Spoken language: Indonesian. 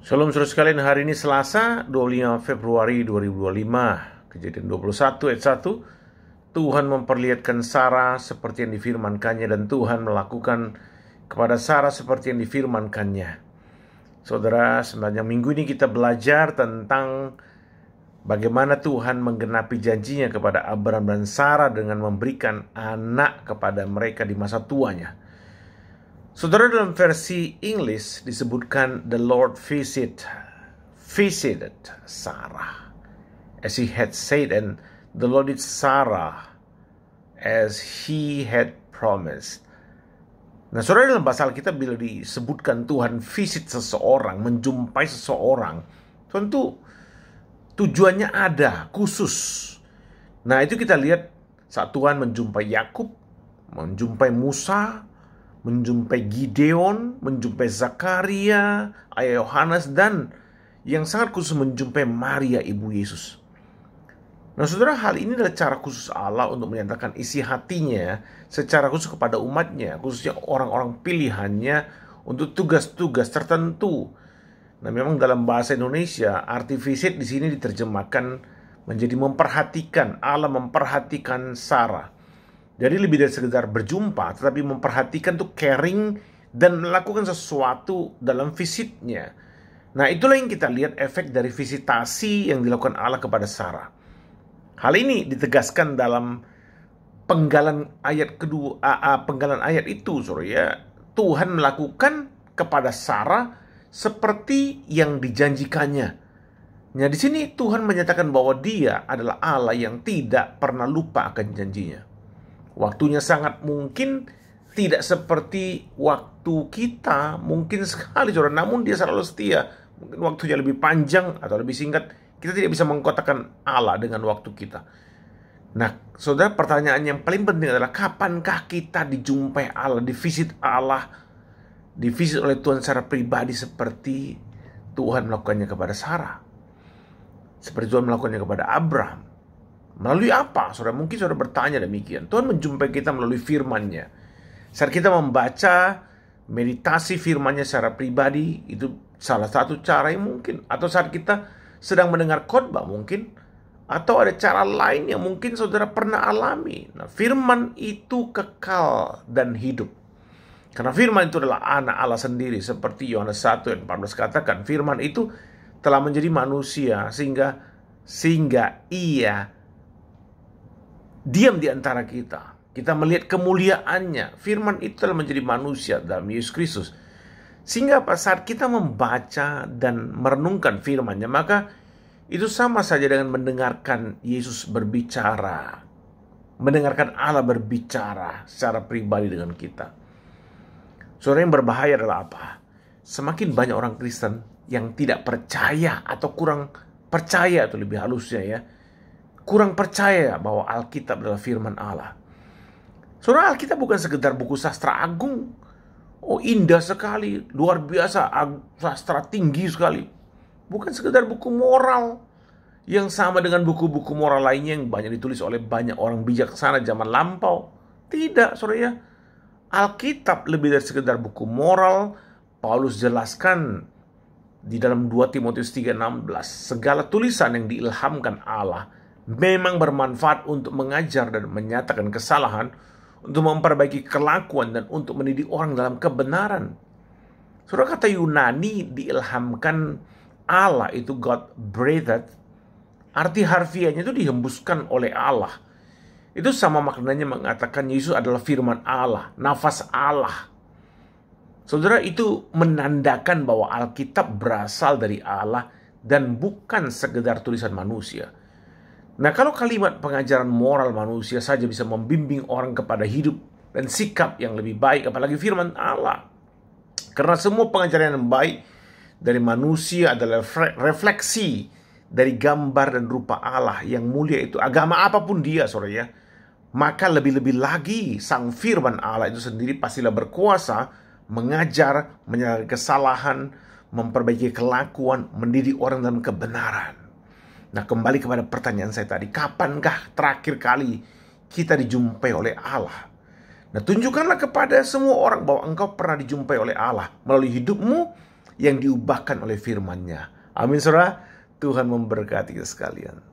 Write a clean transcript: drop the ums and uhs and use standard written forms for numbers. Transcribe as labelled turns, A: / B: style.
A: Shalom saudara sekalian, hari ini Selasa 25 Februari 2025. Kejadian 21 ayat 1. Tuhan memperlihatkan Sarah seperti yang difirmankannya, dan Tuhan melakukan kepada Sarah seperti yang difirmankannya. Saudara, sebenarnya minggu ini kita belajar tentang bagaimana Tuhan menggenapi janjinya kepada Abraham dan Sarah dengan memberikan anak kepada mereka di masa tuanya. Saudara, dalam versi English disebutkan the Lord visited Sarah as he had said, and the Lord did Sarah as he had promised. Nah, saudara, dalam bahasa Alkitab bila disebutkan Tuhan visit seseorang, menjumpai seseorang, tentu tujuannya ada, khusus. Nah, itu kita lihat saat Tuhan menjumpai Yakub, menjumpai Musa, menjumpai Gideon, menjumpai Zakaria, ayah Yohanes, dan yang sangat khusus menjumpai Maria, ibu Yesus. Nah, saudara, hal ini adalah cara khusus Allah untuk menyatakan isi hatinya secara khusus kepada umatnya, khususnya orang-orang pilihannya untuk tugas-tugas tertentu. Nah, memang dalam bahasa Indonesia, arti visit di sini diterjemahkan menjadi memperhatikan. Allah memperhatikan Sarah. Jadi lebih dari sekedar berjumpa, tetapi memperhatikan tuh caring dan melakukan sesuatu dalam visitnya. Nah, itulah yang kita lihat efek dari visitasi yang dilakukan Allah kepada Sarah. Hal ini ditegaskan dalam penggalan ayat kedua, penggalan ayat itu, ya. Tuhan melakukan kepada Sarah seperti yang dijanjikannya. Nah, di sini Tuhan menyatakan bahwa Dia adalah Allah yang tidak pernah lupa akan janjinya. Waktunya sangat mungkin tidak seperti waktu kita, mungkin sekali, saudara. Namun Dia selalu setia. Mungkin waktunya lebih panjang atau lebih singkat. Kita tidak bisa mengkotakkan Allah dengan waktu kita. Nah, saudara, pertanyaan yang paling penting adalah kapankah kita dijumpai Allah, divisit Allah, divisit oleh Tuhan secara pribadi seperti Tuhan melakukannya kepada Sarah, seperti Tuhan melakukannya kepada Abraham. Melalui apa? Saudara, mungkin saudara bertanya demikian. Tuhan menjumpai kita melalui firman-Nya. Saat kita membaca, meditasi firman-Nya secara pribadi, itu salah satu cara yang mungkin. Atau saat kita sedang mendengar khotbah mungkin. Atau ada cara lain yang mungkin saudara pernah alami. Nah, firman itu kekal dan hidup. Karena firman itu adalah anak Allah sendiri. Seperti Yohanes 1 ayat 14 katakan, firman itu telah menjadi manusia sehingga ia diam di antara kita. Kita melihat kemuliaannya. Firman itu telah menjadi manusia dalam Yesus Kristus. Sehingga saat kita membaca dan merenungkan firman-Nya, maka itu sama saja dengan mendengarkan Yesus berbicara. Mendengarkan Allah berbicara secara pribadi dengan kita. Saudara, yang berbahaya adalah apa? Semakin banyak orang Kristen yang tidak percaya atau kurang percaya, atau lebih halusnya ya, kurang percaya bahwa Alkitab adalah firman Allah. Saudara, Alkitab bukan sekedar buku sastra agung. Oh, indah sekali, luar biasa, sastra tinggi sekali. Bukan sekedar buku moral yang sama dengan buku-buku moral lainnya yang banyak ditulis oleh banyak orang bijaksana zaman lampau. Tidak, saudara ya. Alkitab lebih dari sekedar buku moral. Paulus jelaskan di dalam 2 Timotius 3:16, segala tulisan yang diilhamkan Allah memang bermanfaat untuk mengajar dan menyatakan kesalahan, untuk memperbaiki kelakuan, dan untuk mendidik orang dalam kebenaran. Saudara, kata Yunani diilhamkan Allah itu God breathed. Arti harfiahnya itu dihembuskan oleh Allah. Itu sama maknanya mengatakan Yesus adalah firman Allah, nafas Allah. Saudara, itu menandakan bahwa Alkitab berasal dari Allah dan bukan sekedar tulisan manusia. Nah, kalau kalimat pengajaran moral manusia saja bisa membimbing orang kepada hidup dan sikap yang lebih baik, apalagi firman Allah. Karena semua pengajaran yang baik dari manusia adalah refleksi dari gambar dan rupa Allah yang mulia itu. Agama apapun dia, saudara ya. Maka lebih-lebih lagi sang firman Allah itu sendiri pastilah berkuasa mengajar, menyadari kesalahan, memperbaiki kelakuan, mendidik orang dalam kebenaran. Nah, kembali kepada pertanyaan saya tadi, kapankah terakhir kali kita dijumpai oleh Allah? Nah, tunjukkanlah kepada semua orang bahwa engkau pernah dijumpai oleh Allah melalui hidupmu yang diubahkan oleh firman-Nya. Amin, saudara. Tuhan memberkati kita sekalian.